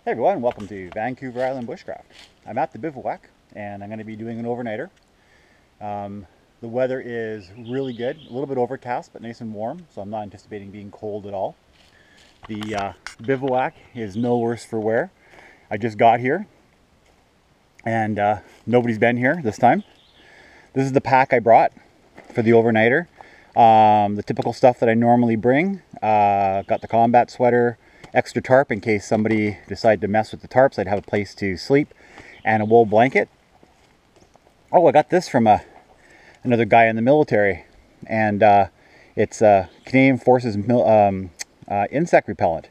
Hey everyone, welcome to Vancouver Island Bushcraft. I'm at the bivouac and I'm going to be doing an overnighter. The weather is really good, a little bit overcast but nice and warm, so I'm not anticipating being cold at all. The bivouac is no worse for wear. I just got here and nobody's been here this time. This is the pack I brought for the overnighter. The typical stuff that I normally bring. Got the combat sweater, extra tarp in case somebody decided to mess with the tarps. I'd have a place to sleep, and a wool blanket. Oh, I got this from another guy in the military, and it's Canadian Forces insect repellent,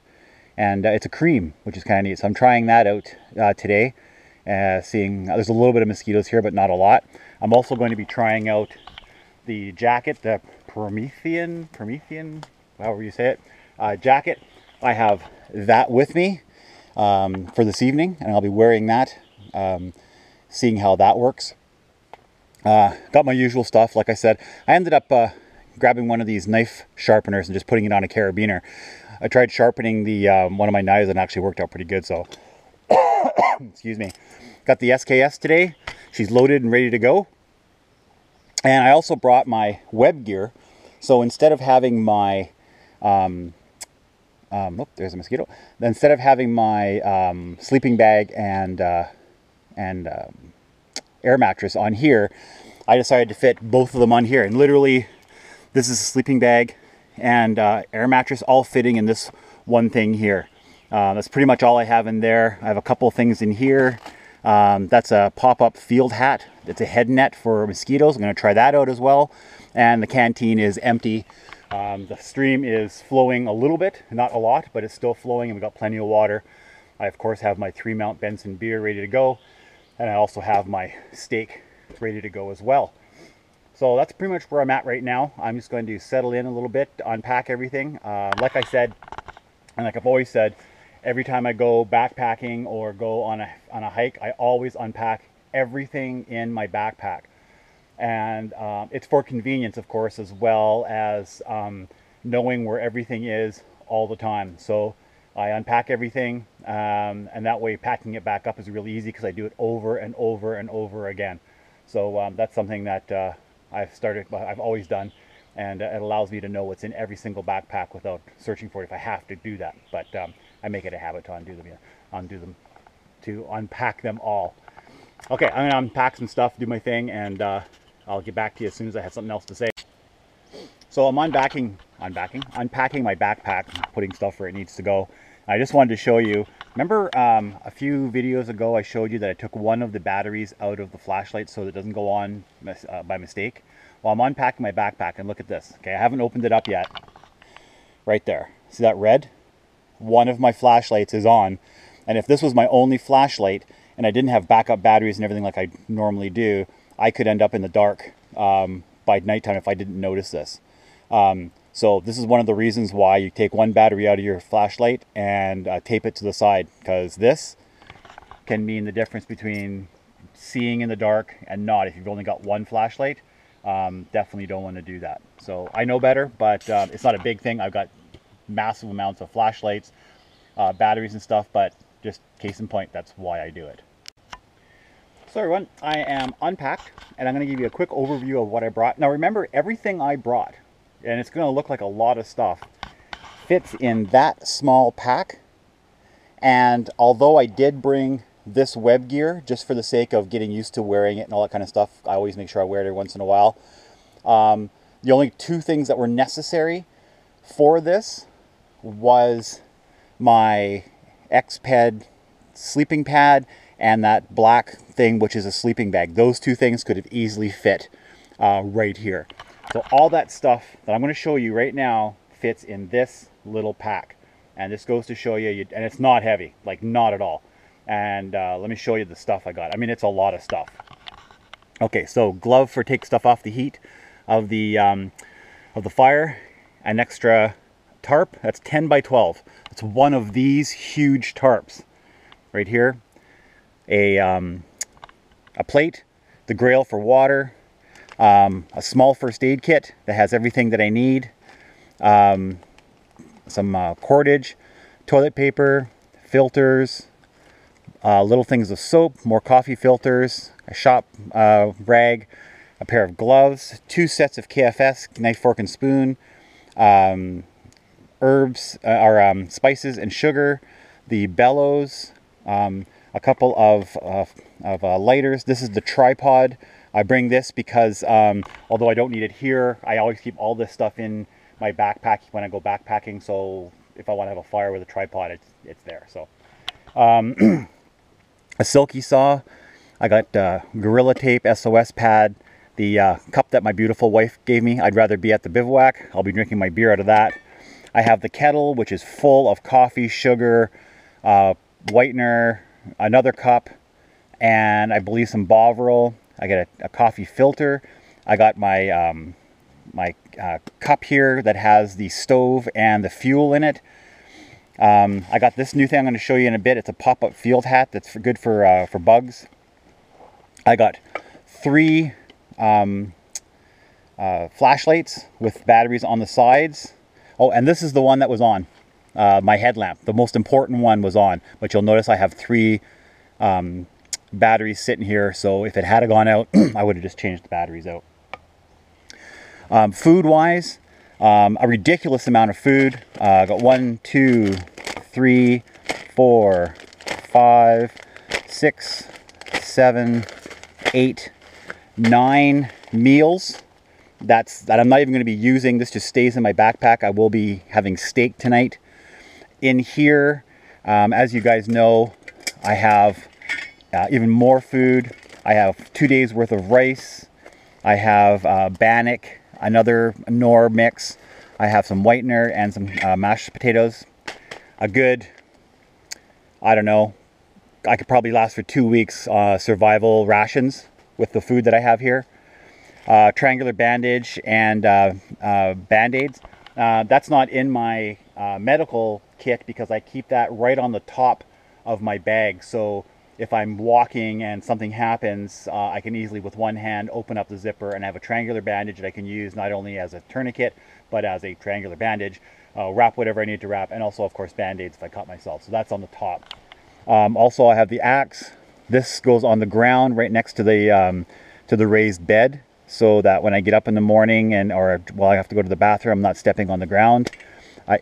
and it's a cream, which is kind of neat. So I'm trying that out today, seeing there's a little bit of mosquitoes here, but not a lot. I'm also going to be trying out the jacket, the Promethean, however you say it, jacket. I have that with me for this evening, and I'll be wearing that, seeing how that works. Got my usual stuff. Like I said, I ended up grabbing one of these knife sharpeners and just putting it on a carabiner. I tried sharpening the one of my knives and it actually worked out pretty good, so excuse me. Got the SKS today. She's loaded and ready to go. And I also brought my web gear. So instead of having my oh, there's a mosquito. Instead of having my sleeping bag and air mattress on here, I decided to fit both of them on here. And literally, this is a sleeping bag and air mattress all fitting in this one thing here. That's pretty much all I have in there. I have a couple things in here. That's a pop-up field hat. It's a head net for mosquitoes. I'm going to try that out as well. And the canteen is empty. The stream is flowing a little bit, not a lot, but it's still flowing, and we've got plenty of water. I, of course, have my 3-mount Benson beer ready to go, and I also have my steak ready to go as well. So that's pretty much where I'm at right now. I'm just going to settle in a little bit, unpack everything. Like I said, and like I've always said, every time I go backpacking or go on a hike, I always unpack everything in my backpack. And it's for convenience, of course, as well as knowing where everything is all the time. So I unpack everything, and that way packing it back up is really easy because I do it over and over and over again. So that's something that I've always done, and it allows me to know what's in every single backpack without searching for it if I have to do that. But I make it a habit to unpack them all. Okay, I'm gonna unpack some stuff, do my thing, and I'll get back to you as soon as I have something else to say. So I'm unpacking my backpack, putting stuff where it needs to go. I just wanted to show you, remember a few videos ago I showed you that I took one of the batteries out of the flashlight so that it doesn't go on by mistake? Well, I'm unpacking my backpack and look at this. Okay, I haven't opened it up yet. Right there. See that red? One of my flashlights is on. And if this was my only flashlight and I didn't have backup batteries and everything like I normally do, I could end up in the dark by nighttime if I didn't notice this. So this is one of the reasons why you take one battery out of your flashlight and tape it to the side, because this can mean the difference between seeing in the dark and not. If you've only got one flashlight, definitely don't want to do that. So I know better, but it's not a big thing. I've got massive amounts of flashlights, batteries and stuff, but just case in point, that's why I do it. So everyone, I am unpacked, and I'm going to give you a quick overview of what I brought. Now remember, everything I brought, and it's going to look like a lot of stuff, fits in that small pack. And although I did bring this web gear just for the sake of getting used to wearing it and all that kind of stuff, I always make sure I wear it every once in a while. The only two things that were necessary for this was my X-Ped sleeping pad and that black thing, which is a sleeping bag. Those two things could have easily fit right here. So all that stuff that I'm going to show you right now fits in this little pack. And this goes to show you, and it's not heavy, like not at all. And let me show you the stuff I got. I mean, it's a lot of stuff. Okay, so glove for take stuff off the heat of the fire, an extra tarp. That's 10 by 12. It's one of these huge tarps right here. A plate, the grail for water, a small first aid kit that has everything that I need, some cordage, toilet paper, filters, little things of soap, more coffee filters, a shop rag, a pair of gloves, 2 sets of KFS, knife, fork, and spoon, herbs, or spices and sugar, the bellows, a couple of lighters. This is the tripod. I bring this because although I don't need it here, I always keep all this stuff in my backpack when I go backpacking. So if I want to have a fire with a tripod, it's there. So a silky saw. I got Gorilla Tape, SOS pad, the cup that my beautiful wife gave me. I'd rather be at the bivouac. I'll be drinking my beer out of that. I have the kettle, which is full of coffee, sugar, whitener, another cup, and I believe some Bovril. I got a coffee filter. I got my my cup here that has the stove and the fuel in it. I got this new thing I'm going to show you in a bit. It's a pop-up field hat that's good for bugs. I got 3 flashlights with batteries on the sides. Oh, and this is the one that was on. My headlamp, the most important one, was on. But you'll notice I have 3 batteries sitting here. So if it had gone out, I would have just changed the batteries out. Food-wise, a ridiculous amount of food. I got 1, 2, 3, 4, 5, 6, 7, 8, 9 meals that I'm not even going to be using. This just stays in my backpack. I will be having steak tonight. In here, as you guys know, I have even more food. I have 2 days worth of rice. I have bannock, another Knorr mix. I have some whitener and some mashed potatoes. A good, I don't know, I could probably last for 2 weeks survival rations with the food that I have here. Triangular bandage and band-aids. That's not in my medical kit because I keep that right on the top of my bag. So if I'm walking and something happens, I can easily with one hand open up the zipper and have a triangular bandage that I can use not only as a tourniquet but as a triangular bandage. Wrap whatever I need to wrap, and also of course band-aids if I cut myself. So that's on the top. Also I have the axe. This goes on the ground right next to the raised bed, so that when I get up in the morning or while I have to go to the bathroom, I'm not stepping on the ground.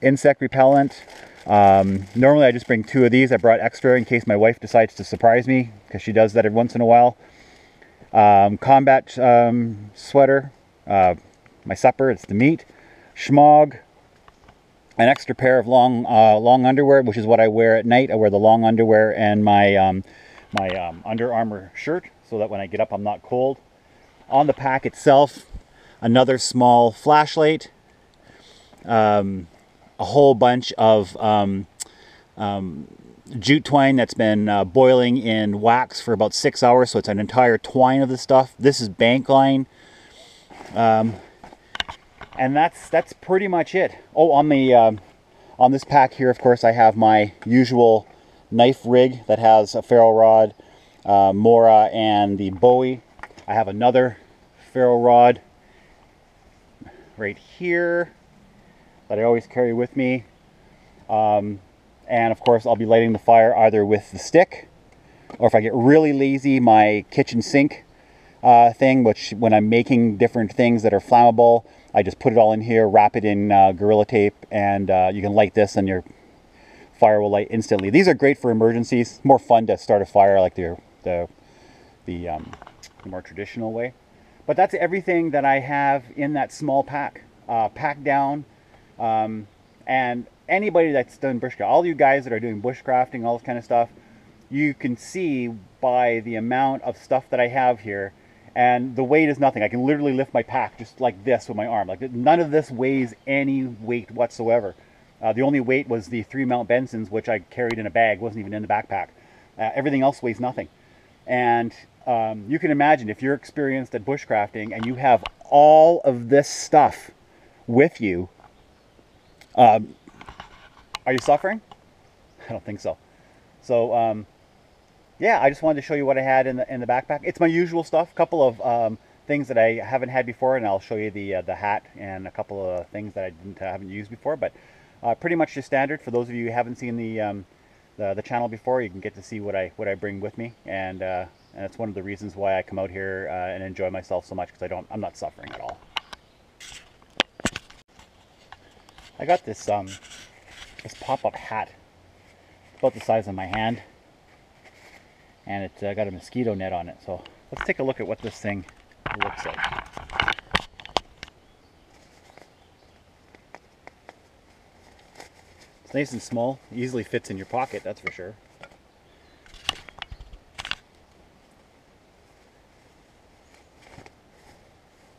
Insect repellent. Normally I just bring 2 of these. I brought extra in case my wife decides to surprise me, because she does that every once in a while. Combat sweater. My supper, it's the meat. Schmog. An extra pair of long underwear, which is what I wear at night. I wear the long underwear and my Under Armour shirt, so that when I get up I'm not cold. On the pack itself, another small flashlight, a whole bunch of jute twine that's been boiling in wax for about 6 hours, so it's an entire twine of the stuff. This is bank line, and that's pretty much it. Oh, on this pack here, of course, I have my usual knife rig that has a ferro rod, Mora, and the Bowie. I have another ferro rod right here that I always carry with me. And of course I'll be lighting the fire either with the stick, or if I get really lazy, my kitchen sink thing, which when I'm making different things that are flammable, I just put it all in here, wrap it in Gorilla Tape, and you can light this and your fire will light instantly. These are great for emergencies. More fun to start a fire like the more traditional way. But that's everything that I have in that small pack, packed down. And anybody that's done bushcraft, all you guys that are doing bushcrafting, all this kind of stuff, you can see by the amount of stuff that I have here, and the weight is nothing. I can literally lift my pack just like this with my arm. Like, none of this weighs any weight whatsoever. The only weight was the 3-mount Bensons, which I carried in a bag, wasn't even in the backpack. Everything else weighs nothing. And you can imagine if you're experienced at bushcrafting and you have all of this stuff with you, are you suffering? I don't think so. So yeah, I just wanted to show you what I had in the backpack. It's my usual stuff. A couple of things that I haven't had before, and I'll show you the hat and a couple of things that I haven't used before. But pretty much just standard. For those of you who haven't seen the channel before, you can get to see what I bring with me, and it's one of the reasons why I come out here and enjoy myself so much, because I'm not suffering at all. I got this this pop-up hat, about the size of my hand, and it's got a mosquito net on it. So let's take a look at what this thing looks like. It's nice and small, easily fits in your pocket, that's for sure.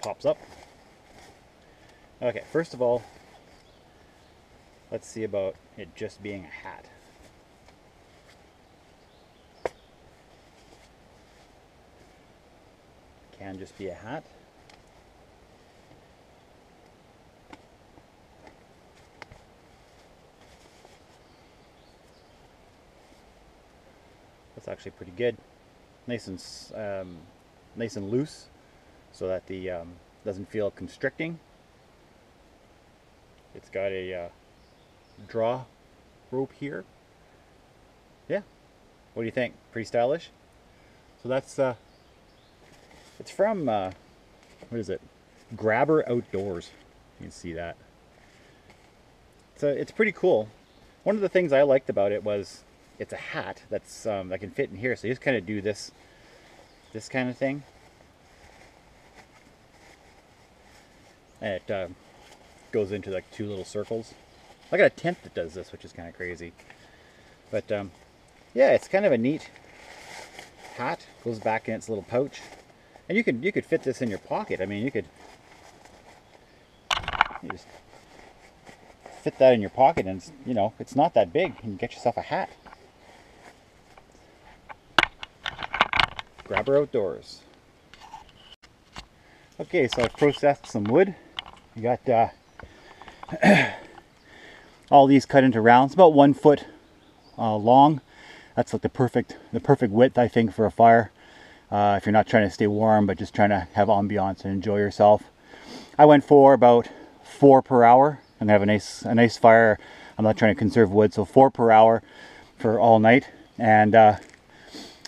Pops up. Okay, first of all, let's see about it just being a hat. Can just be a hat. That's actually pretty good. Nice and loose, so that the doesn't feel constricting. It's got a draw rope here. Yeah, what do you think? Pretty stylish. So that's it's from what is it? Grabber Outdoors. You can see that. So it's pretty cool. One of the things I liked about it was it's a hat that's that can fit in here. So you just kind of do this kind of thing, and it goes into like two little circles. I got a tent that does this, which is kind of crazy. But yeah, it's kind of a neat hat. Goes back in its little pouch, and you could fit this in your pocket. I mean, you just fit that in your pocket, and you know, it's not that big. You can get yourself a hat. Grabber Outdoors. Okay, so I've processed some wood. You got all these cut into rounds, about 1 foot long. That's like the perfect width, I think, for a fire. If you're not trying to stay warm, but just trying to have ambiance and enjoy yourself. I went for about 4 per hour. I'm gonna have a nice fire. I'm not trying to conserve wood, so 4 per hour for all night. And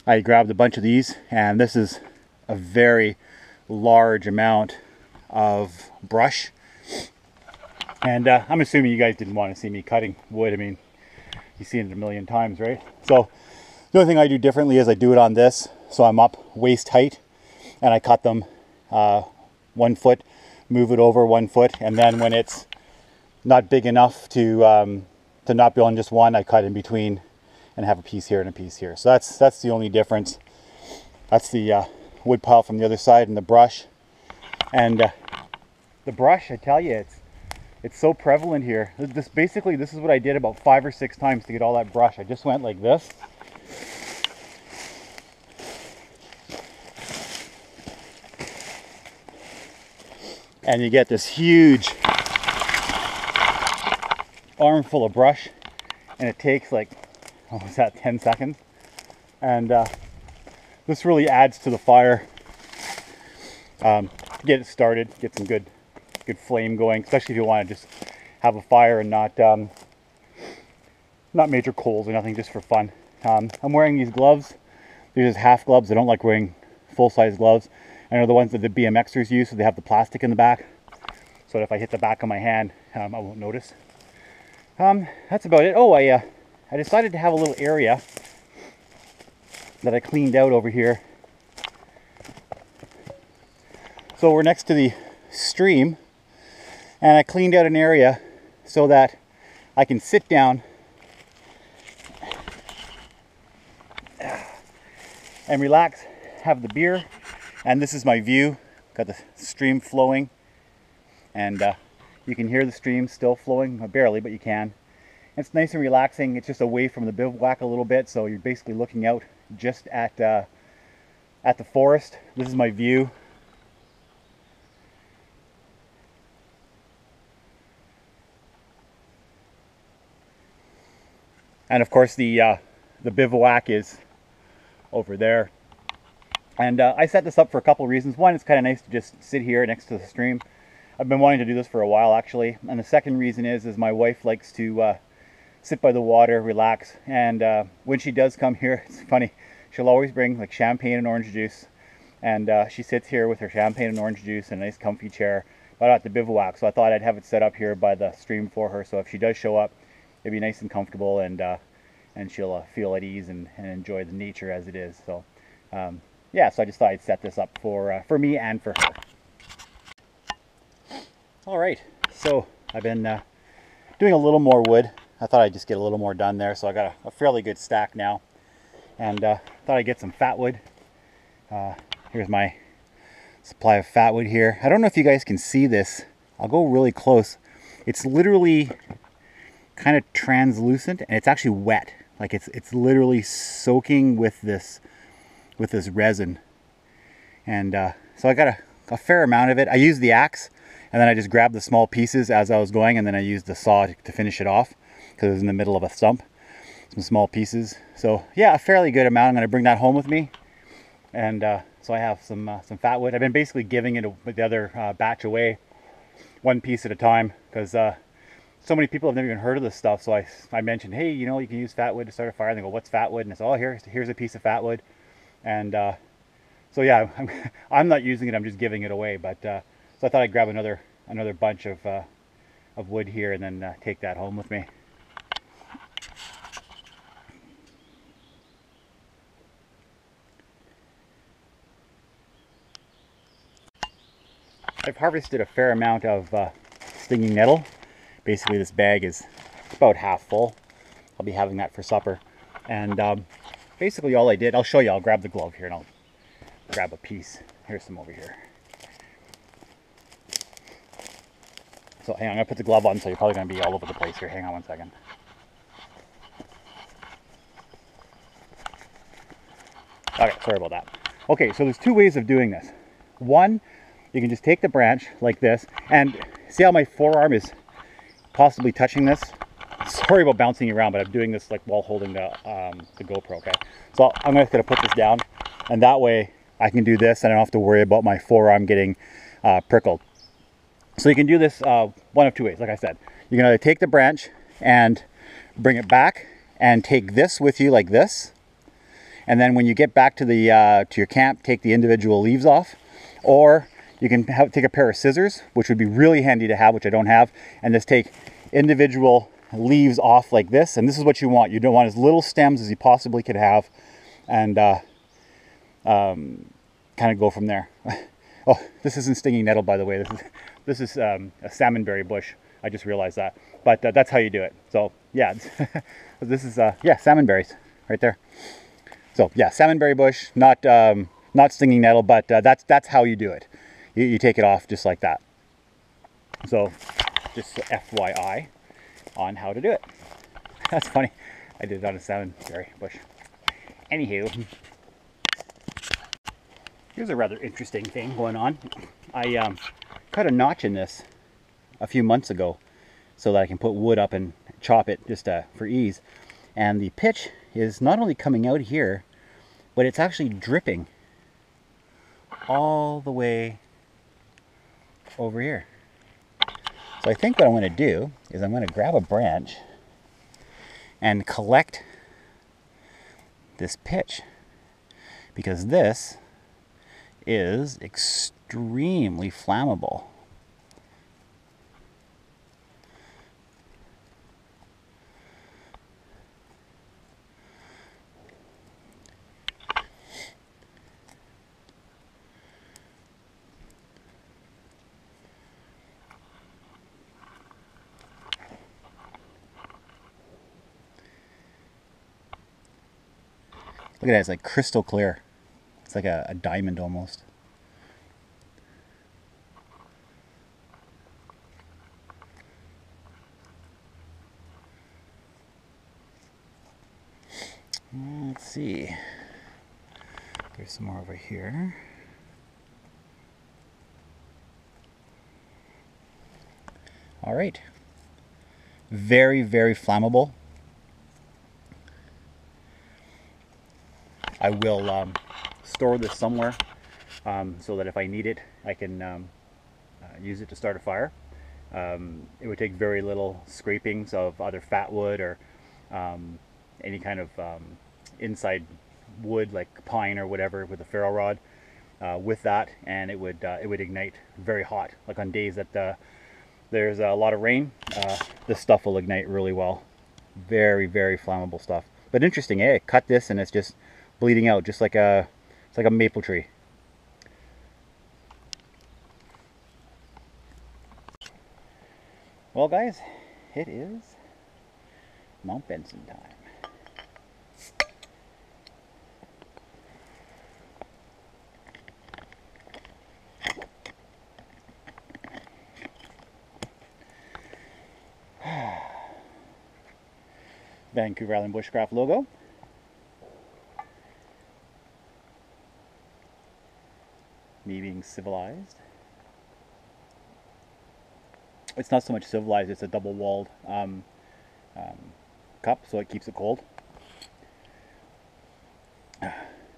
I grabbed a bunch of these, and this is a very large amount of brush. And I'm assuming you guys didn't want to see me cutting wood. I mean, you've seen it a million times, right? So the only thing I do differently is I do it on this. So I'm up waist height, and I cut them 1 foot, move it over 1 foot, and then when it's not big enough to not be on just one, I cut in between and have a piece here and a piece here. So that's the only difference. That's the wood pile from the other side, and the brush. And the brush, I tell you, it's so prevalent here. This is what I did about 5 or 6 times to get all that brush. I just went like this. And you get this huge armful of brush, and it takes like, what was that, 10 seconds? And this really adds to the fire. Get it started, get some good flame going, especially if you want to just have a fire and not major coals or nothing, just for fun. I'm wearing these gloves. These are just half gloves. I don't like wearing full-size gloves. I know the ones that the BMXers use, so they have the plastic in the back, so that if I hit the back of my hand, I won't notice. That's about it. Oh, I decided to have a little area that I cleaned out over here. So we're next to the stream, and I cleaned out an area so that I can sit down and relax, have the beer, and this is my view. Got the stream flowing, and you can hear the stream still flowing, barely, but you can. It's nice and relaxing. It's just away from the bivouac a little bit, so you're basically looking out just at the forest. This is my view. And of course the bivouac is over there. And I set this up for a couple of reasons. One, it's kind of nice to just sit here next to the stream. I've been wanting to do this for a while, actually. And the second reason is my wife likes to sit by the water, relax. And when she does come here, it's funny, she'll always bring like champagne and orange juice. And she sits here with her champagne and orange juice in a nice comfy chair right at the bivouac. So I thought I'd have it set up here by the stream for her. So if she does show up, it'd be nice and comfortable, and she'll feel at ease and enjoy the nature as it is. So yeah, so I just thought I'd set this up for me and for her. All right, so I've been doing a little more wood. I thought I'd just get a little more done there. So I got a fairly good stack now, and thought I'd get some fat wood. Here's my supply of fat wood here. I don't know if you guys can see this. I'll go really close. It's literally kind of translucent, and it's actually wet. Like it's literally soaking with this resin. And so I got a fair amount of it. I used the axe, and then I just grabbed the small pieces as I was going, and then I used the saw to finish it off because it was in the middle of a stump. Some small pieces. So yeah, a fairly good amount. I'm going to bring that home with me. And so I have some fat wood. I've been basically giving it the other batch away, one piece at a time, because so many people have never even heard of this stuff. So I mentioned, hey, you know, you can use fat wood to start a fire. And they go, what's fat wood? And I said, oh, here's a piece of fat wood. And so yeah, I'm not using it. I'm just giving it away. But so I thought I'd grab another bunch of wood here, and then take that home with me. I've harvested a fair amount of stinging nettle. Basically, this bag is about half full. I'll be having that for supper. And basically all I did, I'll show you, I'll grab the glove here and I'll grab a piece. Here's some over here. So hang on, I'm gonna put the glove on, so you're probably gonna be all over the place here. Hang on one second. Okay, sorry about that. Okay, so there's two ways of doing this. One, you can just take the branch like this, and see how my forearm is possibly touching this? Sorry about bouncing around, but I'm doing this like while holding the GoPro, okay? So I'm just gonna put this down, and that way I can do this and I don't have to worry about my forearm getting prickled. So you can do this one of two ways, like I said. You can either take the branch and bring it back and take this with you like this, and then when you get back to the to your camp, take the individual leaves off, or you can take a pair of scissors, which would be really handy to have, which I don't have, and just take individual leaves off like this. And this is what you want. You don't want as little stems as you possibly could have, and kind of go from there. Oh, this isn't stinging nettle, by the way. This is a salmonberry bush. I just realized that. But that's how you do it. So yeah, this is yeah, salmonberries right there. So yeah, salmonberry bush, not stinging nettle, but that's how you do it. You take it off just like that. So just FYI on how to do it. That's funny. I did it on a salmonberry bush. Anywho, here's a rather interesting thing going on. I cut a notch in this a few months ago so that I can put wood up and chop it just for ease. And the pitch is not only coming out here, but it's actually dripping all the way over here. So I think what I'm going to do is I'm going to grab a branch and collect this pitch, because this is extremely flammable. Look at that, it's like crystal clear. It's like a diamond almost. Let's see. There's some more over here. All right. Very, very flammable. I will store this somewhere so that if I need it, I can use it to start a fire. It would take very little scrapings of either fat wood or any kind of inside wood like pine or whatever with a ferro rod with that, and it would ignite very hot. Like on days that there's a lot of rain, this stuff will ignite really well. Very, very flammable stuff. But interesting, eh? Cut this and it's just bleeding out, just like it's like a maple tree. Well, guys, it is Mount Benson time. Vancouver Island Bushcraft logo. Me being civilized. It's not so much civilized, it's a double-walled cup, so it keeps it cold.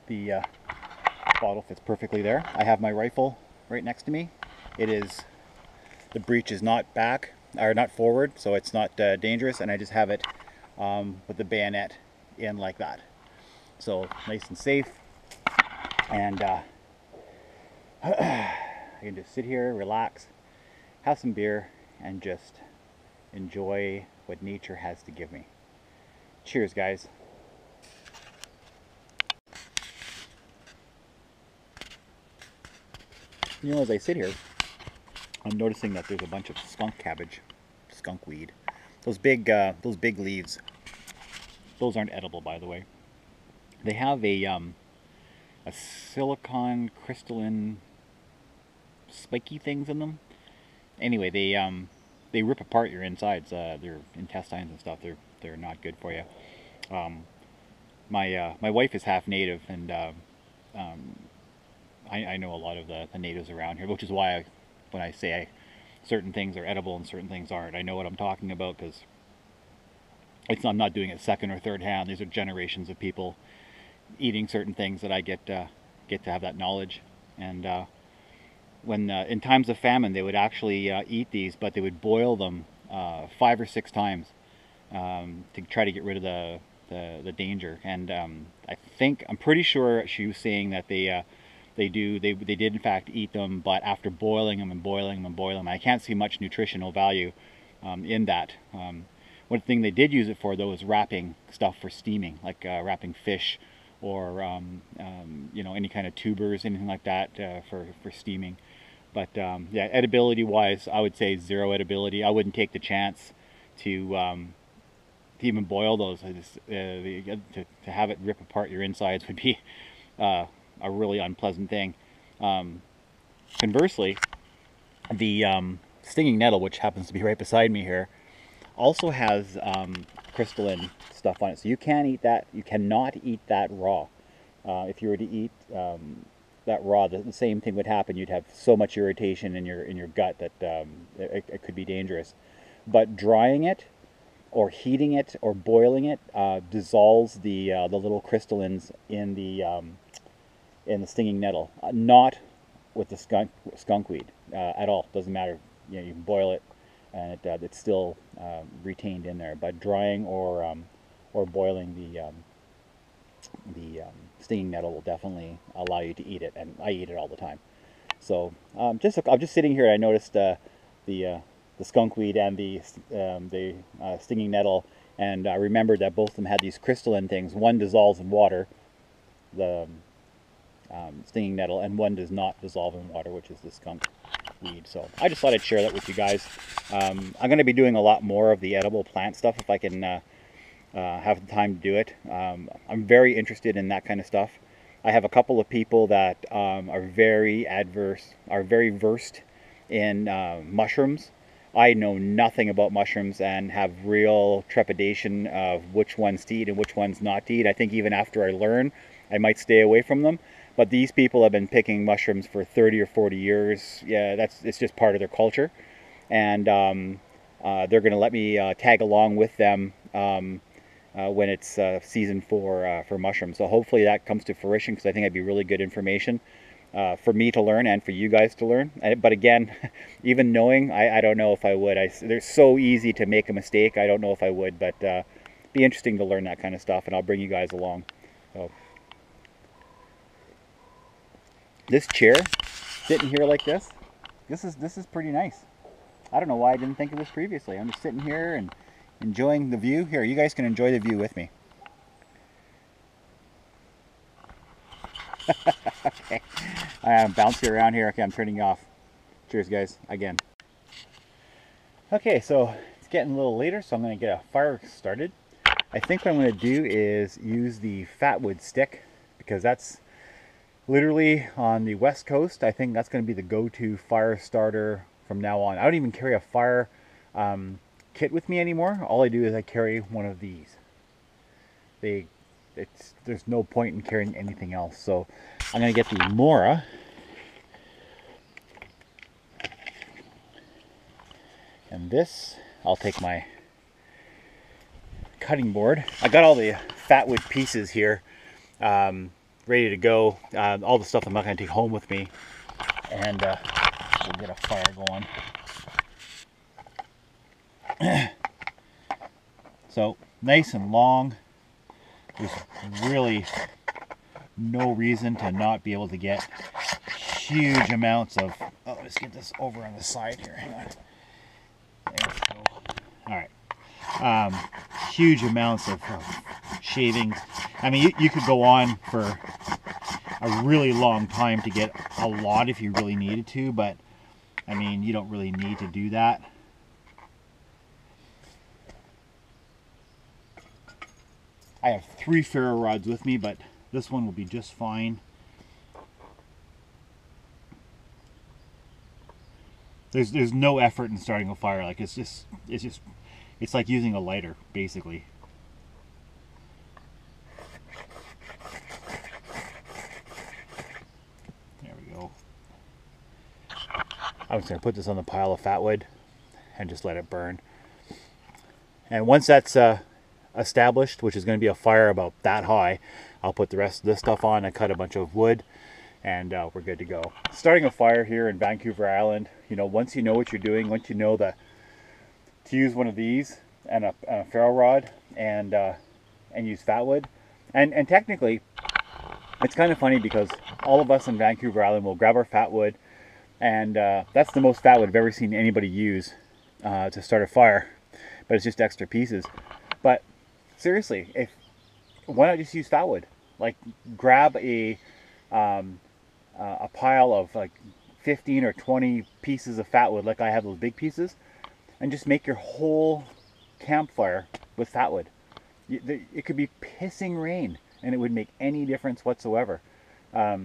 The bottle fits perfectly there. I have my rifle right next to me. The breech is not back, or not forward, so it's not dangerous, and I just have it with the bayonet in like that. So nice and safe, and I can just sit here, relax, have some beer, and just enjoy what nature has to give me. Cheers, guys. You know, as I sit here, I'm noticing that there's a bunch of skunk cabbage, skunk weed. Those big leaves. Those aren't edible, by the way. They have a silicon crystalline spiky things in them. Anyway, they rip apart your insides, their intestines and stuff. They're not good for you. My wife is half native, and I know a lot of the natives around here, which is why when I say certain things are edible and certain things aren't, I know what I'm talking about, because I'm not doing it second or third hand. These are generations of people eating certain things that I get to have that knowledge. And when in times of famine, they would actually eat these, but they would boil them 5 or 6 times to try to get rid of the danger. And I'm pretty sure she was saying that they did in fact eat them, but after boiling them and boiling them and boiling them. I can't see much nutritional value in that. One thing they did use it for, though, is wrapping stuff for steaming, like wrapping fish or you know, any kind of tubers, anything like that for steaming. But yeah, edibility wise, I would say 0 edibility. I wouldn't take the chance to even boil those. To have it rip apart your insides would be a really unpleasant thing. Conversely, the stinging nettle, which happens to be right beside me here, also has crystalline stuff on it, so you can't eat that. You cannot eat that raw. If you were to eat that raw, the same thing would happen. You'd have so much irritation in your gut that it could be dangerous. But drying it, or heating it, or boiling it dissolves the little crystallines in the stinging nettle. Not with the skunk weed at all. Doesn't matter. You know, you can boil it, and it's still retained in there. But drying or boiling the stinging nettle will definitely allow you to eat it, and I eat it all the time. So I'm just sitting here. I noticed the skunk weed and the stinging nettle, and I remembered that both of them had these crystalline things. One dissolves in water, the stinging nettle, and one does not dissolve in water, which is the skunk weed. So I just thought I'd share that with you guys. I'm going to be doing a lot more of the edible plant stuff if I can have the time to do it. I'm very interested in that kind of stuff. I have a couple of people that are very versed in mushrooms. I know nothing about mushrooms and have real trepidation of which ones to eat and which ones not to eat. I think even after I learn, I might stay away from them. But these people have been picking mushrooms for 30 or 40 years. Yeah, it's just part of their culture. And they're going to let me tag along with them when it's season for mushrooms. So hopefully that comes to fruition, because I think it'd be really good information for me to learn and for you guys to learn. But again, even knowing, I don't know if I would. They're so easy to make a mistake. I don't know if I would, but be interesting to learn that kind of stuff, and I'll bring you guys along. So this chair sitting here like this is pretty nice. I don't know why I didn't think of this previously. I'm just sitting here and enjoying the view. Here, you guys can enjoy the view with me. Okay, I'm bouncing around here. Okay, I'm turning you off. Cheers, guys, again. Okay, so it's getting a little later, so I'm going to get a fire started. I think what I'm going to do is use the fatwood stick, because that's literally on the west coast. I think that's going to be the go-to fire starter from now on. I don't even carry a fire kit with me anymore. All I do is I carry one of these. There's no point in carrying anything else. So I'm going to get the Mora. And this, I'll take my cutting board. I got all the fatwood pieces here ready to go. All the stuff I'm not going to take home with me. And we'll get a fire going. So nice and long. There's really no reason to not be able to get huge amounts of, oh, let's get this over on the side here, hang on. There we go. All right. Huge amounts of shavings. I mean, you could go on for a really long time to get a lot if you really needed to, but I mean, you don't really need to do that. I have 3 ferro rods with me, but this one will be just fine. There's no effort in starting a fire. Like it's like using a lighter, basically. There we go. I'm just gonna put this on the pile of fatwood and just let it burn. And once that's established, which is going to be a fire about that high, I'll put the rest of this stuff on and cut a bunch of wood, and we're good to go. Starting a fire here in Vancouver Island, you know, once you know what you're doing, once you know to use one of these and a ferro rod and use fatwood, and technically it's kind of funny because all of us in Vancouver Island will grab our fatwood, and that's the most fatwood I've ever seen anybody use to start a fire, but it's just extra pieces. But seriously, why not just use fatwood? Like, grab a pile of like 15 or 20 pieces of fatwood, like I have those big pieces, and just make your whole campfire with fatwood. It could be pissing rain, and it would make any difference whatsoever. I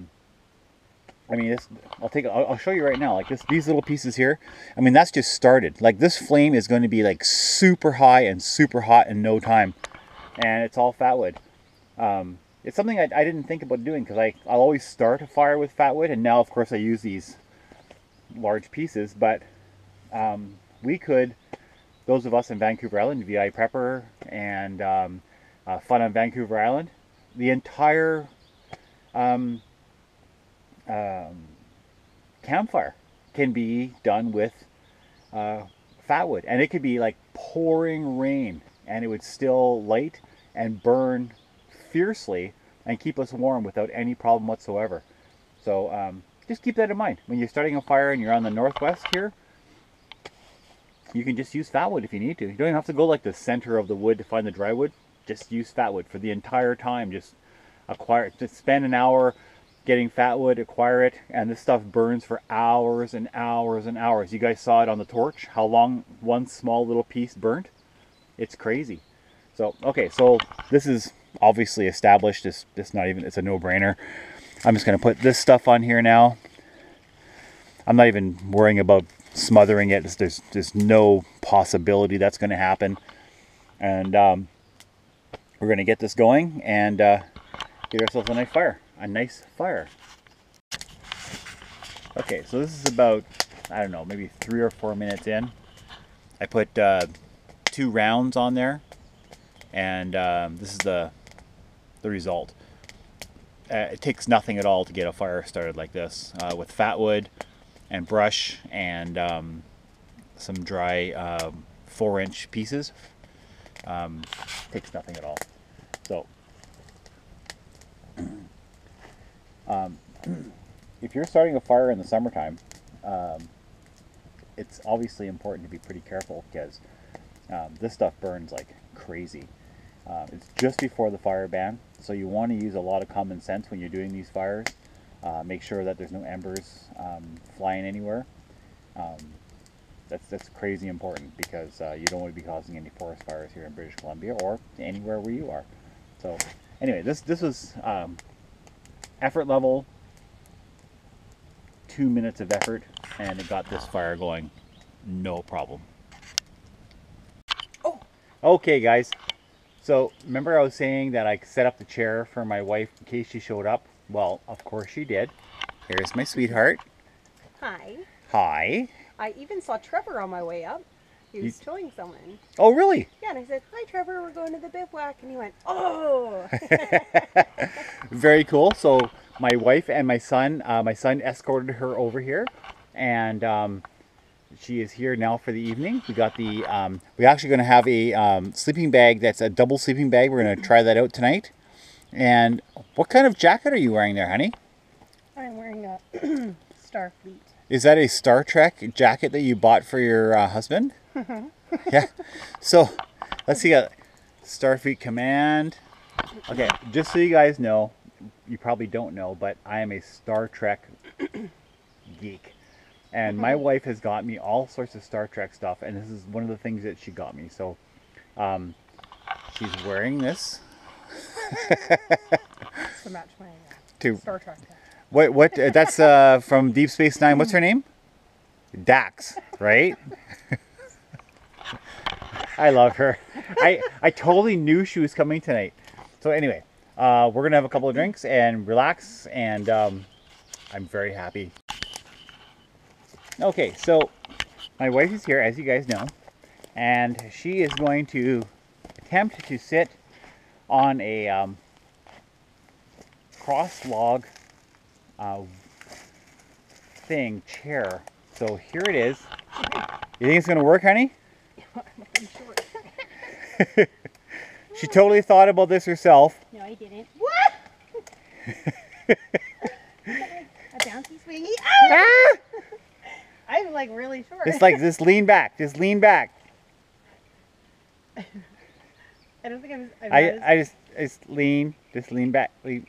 mean, I'll show you right now. Like these little pieces here. I mean, that's just started. Like, this flame is going to be like super high and super hot in no time. And it's all fatwood. It's something I didn't think about doing, because I'll always start a fire with fatwood, and now of course I use these large pieces. But we could, those of us in Vancouver Island, VI Prepper and Fun on Vancouver Island, the entire campfire can be done with fatwood, and it could be like pouring rain, and it would still light and burn fiercely and keep us warm without any problem whatsoever. So just keep that in mind when you're starting a fire and you're on the northwest here. You can just use fatwood if you need to. You don't even have to go like the center of the wood to find the dry wood. Just use fatwood for the entire time. Just spend an hour getting fatwood, acquire it, and this stuff burns for hours and hours and hours. You guys saw it on the torch, how long one small little piece burnt. It's crazy. So, okay, so this is obviously established. It's a no-brainer. I'm just going to put this stuff on here now. I'm not even worrying about smothering it. There's no possibility that's going to happen. And we're going to get this going and get ourselves a nice fire. Okay, so this is about, I don't know, maybe 3 or 4 minutes in. I put 2 rounds on there, and this is the result. It takes nothing at all to get a fire started like this, with fatwood and brush and some dry 4-inch pieces. Takes nothing at all. So if you're starting a fire in the summertime, it's obviously important to be pretty careful because this stuff burns like crazy. It's just before the fire ban, so you want to use a lot of common sense when you're doing these fires. Make sure that there's no embers flying anywhere. That's crazy important because you don't want to be causing any forest fires here in British Columbia or anywhere where you are. So anyway, this was effort level 2 minutes of effort, and it got this fire going no problem. Oh, okay guys, so remember I was saying that I set up the chair for my wife in case she showed up? Well, of course she did. Here's my sweetheart. Hi. Hi. I even saw Trevor on my way up. He was showing someone. Oh, really? Yeah, and I said, hi Trevor, we're going to the bivouac. And he went, oh! Very cool. So my wife and my son escorted her over here, and she is here now for the evening. We got the, we're actually going to have a sleeping bag that's a double sleeping bag. We're going to try that out tonight. And what kind of jacket are you wearing there, honey? I'm wearing a Starfleet. Is that a Star Trek jacket that you bought for your husband? Yeah. So let's see. Starfleet Command. Okay, just so you guys know, you probably don't know, but I am a Star Trek geek. And my wife has got me all sorts of Star Trek stuff, and this is one of the things that she got me. So she's wearing this. To match my Star Trek hat. What that's from Deep Space Nine. What's her name? Dax, right? I love her. I totally knew she was coming tonight. So anyway, we're gonna have a couple of drinks and relax, and I'm very happy. Okay, so my wife is here, as you guys know, and she is going to attempt to sit on a cross log chair. So here it is. You think it's gonna work, honey? I'm sure. She totally thought about this herself. No, I didn't. What? A bouncy swingy. Ah! I'm like really short. It's like, just lean back. Just lean back. I don't think I'm I just lean. Just lean back. Lean.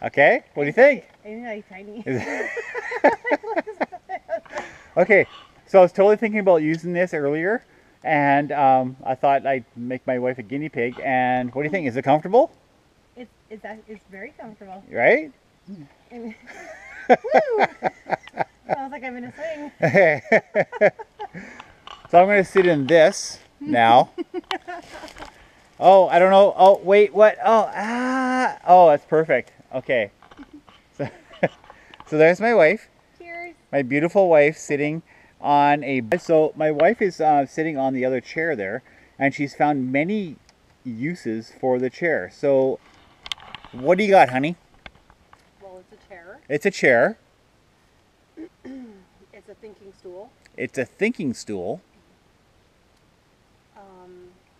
Okay, what do you think? I'm like tiny. Okay, so I was totally thinking about using this earlier, and I thought I'd make my wife a guinea pig. And what do you think? Is it comfortable? It's very comfortable. Right? Woo! Sounds like I'm in a swing. So I'm going to sit in this now. Oh, I don't know. Oh, wait, what? Oh, oh, that's perfect. Okay. So, so there's my wife. Cheers. My beautiful wife sitting on a... So my wife is sitting on the other chair there, and she's found many uses for the chair. So what do you got, honey? Well, it's a chair. It's a chair. It's a thinking stool. It's a thinking stool.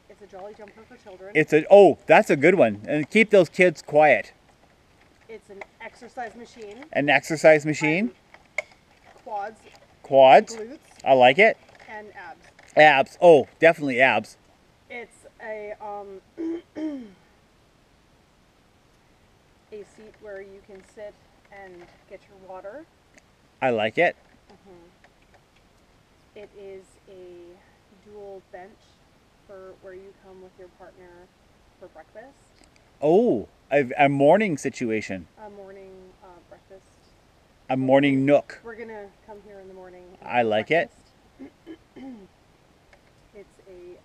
It's a jolly jumper for children. It's a... Oh, that's a good one. And keep those kids quiet. It's an exercise machine. An exercise machine. Quads. Quads. Glutes. I like it. And abs. Abs. Oh, definitely abs. It's a a seat where you can sit and get your water. I like it. It is a dual bench for where you come with your partner for breakfast. Oh, a morning situation. A morning breakfast. A morning nook. We're gonna come here in the morning. I like it. It's a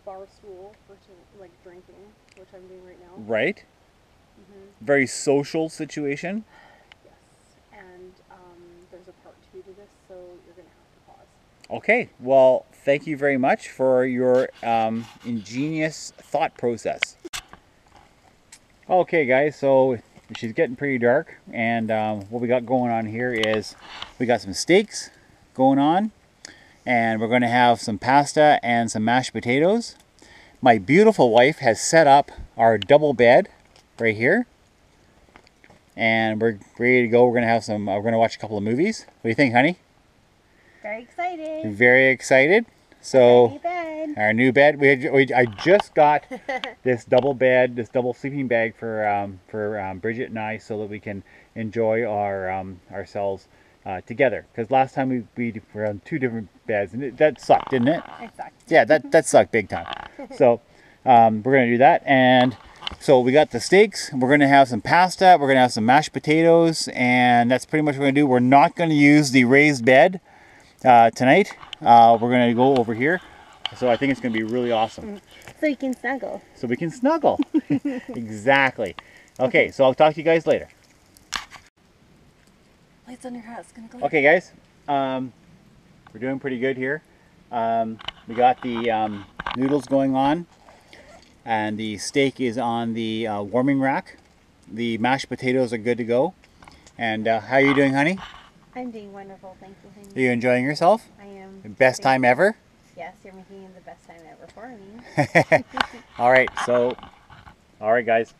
bar stool for like drinking, which I'm doing right now. Right. Very social situation. Yes, and there's a part 2 to this, so you're gonna have to pause. Okay. Well, thank you very much for your ingenious thought process. Okay, guys. So she's getting pretty dark, and what we got going on here is we got some steaks, going on. And we're going to have some pasta and some mashed potatoes. My beautiful wife has set up our double bed right here. And we're ready to go. We're going to have some, we're going to watch a couple of movies. What do you think, honey? Very excited. Very excited. So, our new bed. I just got this double bed, this double sleeping bag for Bridget and I, so that we can enjoy our ourselves together. Because last time we were on 2 different beds, and that sucked, didn't it? It sucked. Yeah, that sucked big time. So we're gonna do that, and so we got the steaks. We're gonna have some pasta. We're gonna have some mashed potatoes, and that's pretty much what we're gonna do. We're not gonna use the raised bed tonight. We're gonna go over here. So I think it's gonna be really awesome. So you can snuggle. So we can snuggle. Exactly. Okay, so I'll talk to you guys later. Lights on your hat. It's gonna go. Okay, guys. We're doing pretty good here. We got the noodles going on, and the steak is on the warming rack. The mashed potatoes are good to go. And how are you doing, honey? I'm doing wonderful, thank you, honey. Are you enjoying yourself? I am. Best time ever? Yes, you're making it the best time ever for me. Alright, so, alright guys.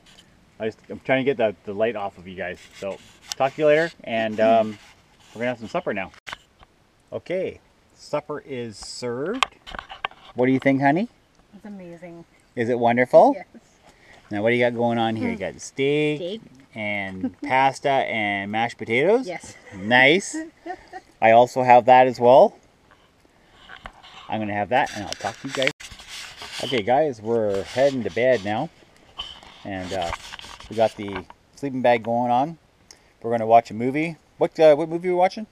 I'm trying to get the light off of you guys. So, talk to you later, and we're going to have some supper now. Okay, supper is served. What do you think, honey? It's amazing. Is it wonderful? Yes. Now, what do you got going on here? You got steak. And pasta and mashed potatoes? Yes. Nice. I also have that as well. I'm going to have that, and I'll talk to you guys. Okay, guys, we're heading to bed now. And we got the sleeping bag going on. We're going to watch a movie. What movie are we watching?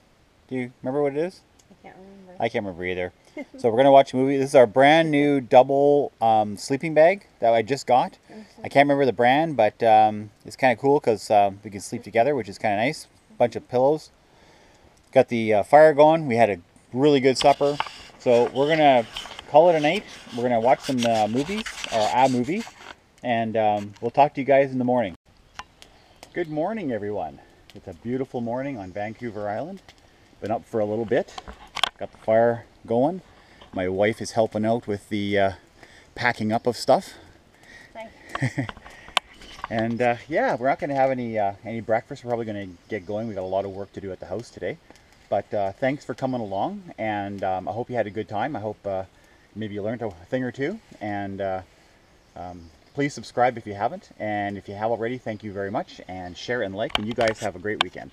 Do you remember what it is? I can't remember. I can't remember either. So we're going to watch a movie. This is our brand new double sleeping bag that I just got. I can't remember the brand, but it's kind of cool because we can sleep together, which is kind of nice. Bunch of pillows. Got the fire going. We had a really good supper. So we're going to call it a night. We're going to watch some movies, or a movie, and we'll talk to you guys in the morning. Good morning, everyone. It's a beautiful morning on Vancouver Island. Been up for a little bit. Got the fire going. My wife is helping out with the packing up of stuff. Nice. And yeah, we're not going to have any breakfast. We're probably going to get going. We got a lot of work to do at the house today. But thanks for coming along, and I hope you had a good time. I hope maybe you learned a thing or two. And please subscribe if you haven't. And if you have already, thank you very much. And share and like. And you guys have a great weekend.